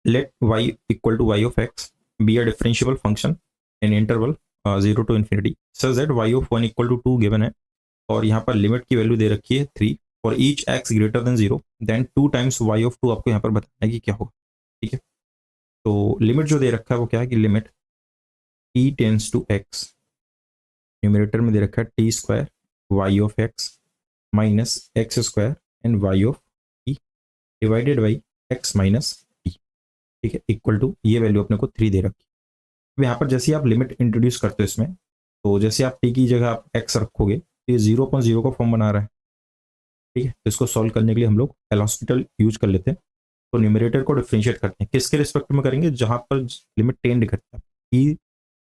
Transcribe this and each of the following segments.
let y equal to y of x be a differentiable function in interval 0 to infinity such that y of 1 equal to 2 given है, और यहाँ पर limit की value दे रखी है 3 for each x greater than 0, then 2 times y of 2 आपको यहाँ पर बताना है कि क्या होगा। ठीक है, तो लिमिट जो दे रखा है वो क्या है कि limit e tends to x, numerator में दे रखा है t square y of x minus x square and y of e divided by x minus e। ठीक है, इक्वल टू ये वैल्यू अपने को 3 दे रखी है। अब यहाँ पर जैसे ही आप लिमिट इंट्रोड्यूस करते हो इसमें, तो जैसे आप t की जगह आप x रखोगे तो ये 0.0 का फॉर्म बना रहा है। ठीक है, तो इसको सॉल्व करने के लिए हम लोग एल हॉस्पिटल यूज कर लेते हैं। तो न्यूमरेटर को डिफरेंशिएट करते हैं, किसके रिस्पेक्ट में करेंगे, जहां पर लिमिट टेंड करता है, ई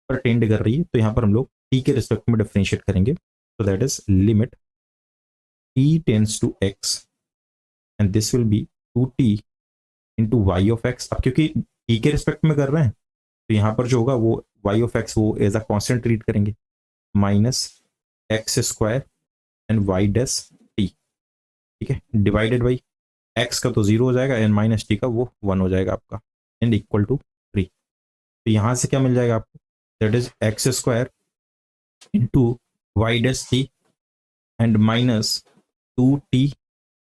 पर टेंड कर रही है, तो यहाँ पर हम लोग टी के रिस्पेक्ट में डिफरेंशिएट करेंगे। तो that is limit e tends to x and this will be 2t into y of x. अब क्योंकि ई के रिस्पेक्ट में कर रहे हैं तो यहाँ पर जो होगा वो वाई ऑफ एक्स वो एज अ कॉन्स्टेंट ट्रीट करेंगे, minus x square and y dash t. ठीक है, डिवाइडेड बाई एक्स का तो 0 हो जाएगा एंड माइनस टी का वो 1 हो जाएगा आपका, एंड इक्वल टू 3। तो यहाँ से क्या मिल जाएगा आपको, that is x square into y dash t and minus 2t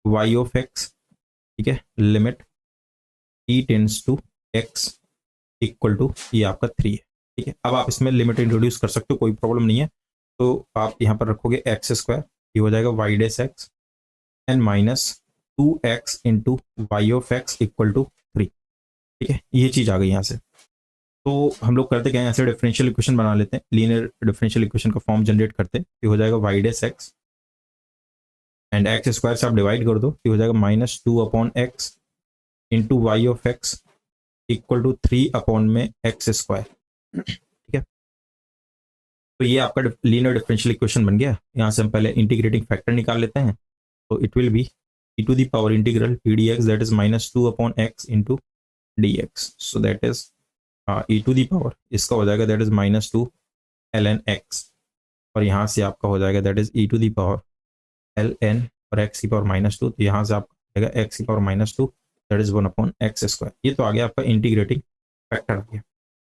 y of x. ठीक है, limit e tends to x equal to ये आपका 3 है। ठीक है, अब आप इसमें लिमिट इंट्रोड्यूस कर सकते हो, कोई प्रॉब्लम नहीं है। तो आप यहाँ पर रखोगे एक्स स्क्वायर, ये हो जाएगा y dash x and minus 2x into y of x equal to 3। ठीक है, ये चीज़ आ गई यहाँ से। तो हम लोग करते क्या है, यहाँ से डिफरेंशियल इक्वेशन बना लेते हैं, लीनियर डिफरेंशियल इक्वेशन का फॉर्म जनरेट करते हैं। ये हो जाएगा y dash x and x square से आप डिवाइड कर दो, ये हो जाएगा minus 2 upon x into y of x equal to 3 upon में एक्स स्क्वायर। ठीक है, तो ये आपका लीनियर डिफरेंशियल इक्वेशन बन गया। यहाँ से हम पहले इंटीग्रेटिंग फैक्टर निकाल लेते हैं, तो it will be e to the power integral p d x that is minus 2 upon x into d x. So that is e to the power इसका हो जाएगा that is minus 2 l n x, और यहाँ से आपका हो जाएगा that is e to the power l n और एक्स की पावर माइनस 2, तो यहाँ से आपका हो जाएगा एक्स की power minus 2 that is 1 upon x square. ये तो आ गया आपका इंटीग्रेटिंग फैक्टर आ गया।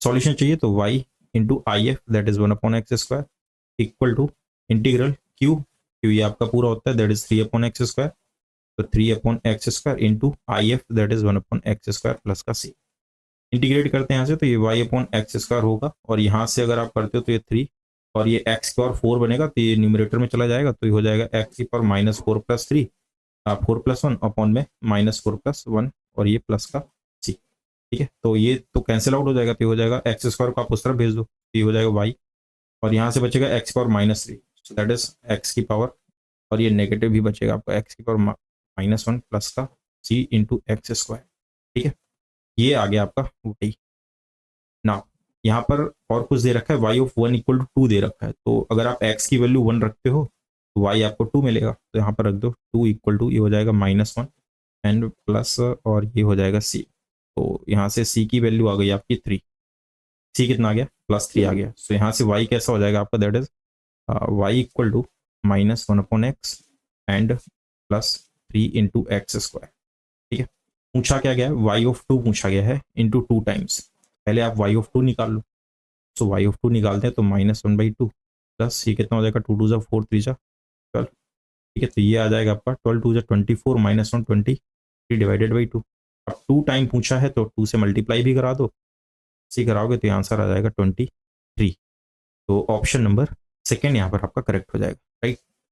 सॉल्यूशन चाहिए तो y into I F that is 1 upon x square equal to integral q, q ये आपका पूरा होता है that is 3 upon x square, तो 3 upon x square into I F that is 1 upon x square plus का c। Integrate करते हैं यहाँ से तो ये y अपॉन एक्स स्क्वायर होगा, और यहाँ से अगर आप करते हो तो ये 3 और ये x की पावर 4 बनेगा, तो ये न्यूमरेटर में चला जाएगा, तो ये हो जाएगा x की power minus 4 plus 3 4 plus 1 upon में माइनस 4 प्लस 1 और ये प्लस का c। ठीक है, तो ये तो कैंसिल आउट हो जाएगा, तो ये हो जाएगा एक्स स्क्वायर को आप उस तरफ भेज दो, तो ये हो जाएगा y, और यहाँ से बचेगा x power minus 3, so that is x की पावर, और ये नेगेटिव भी बचेगा आपका एक्स की पावर माइनस 1 प्लस का c इंटू एक्स स्क्वायर। ठीक है, ये आ गया आपका y। ना यहाँ पर और कुछ दे रखा है, y ऑफ 1 इक्वल टू 2 दे रखा है, तो अगर आप x की वैल्यू 1 रखते हो तो y आपको 2 मिलेगा, तो यहाँ पर रख दो 2 इक्वल टू ये हो जाएगा माइनस 1 एंड प्लस और ये हो जाएगा c। तो यहाँ से c की वैल्यू आ गई आपकी 3, c कितना आ गया प्लस 3 आ गया। सो यहाँ से y कैसा हो जाएगा आपका, that is y equal to minus 1 upon x and plus 3 into x square. ठीक है, पूछा क्या गया है, y ऑफ 2 पूछा गया है इंटू 2 टाइम्स। पहले आप y ऑफ 2 निकाल लो, सो y ऑफ 2 निकालते हैं तो माइनस 1/2 प्लस ये कितना हो जाएगा 2 2 जा 4 3 जा 12। ठीक है, तो ये आ जाएगा आपका 12 2 जा 24 माइनस 1 23 डिवाइडेड बाई 2। अब 2 टाइम पूछा है तो 2 से मल्टीप्लाई भी करा दो, सी कराओगे तो आंसर आ जाएगा 23। तो ऑप्शन नंबर सेकेंड यहाँ पर आपका करेक्ट हो जाएगा, राइट।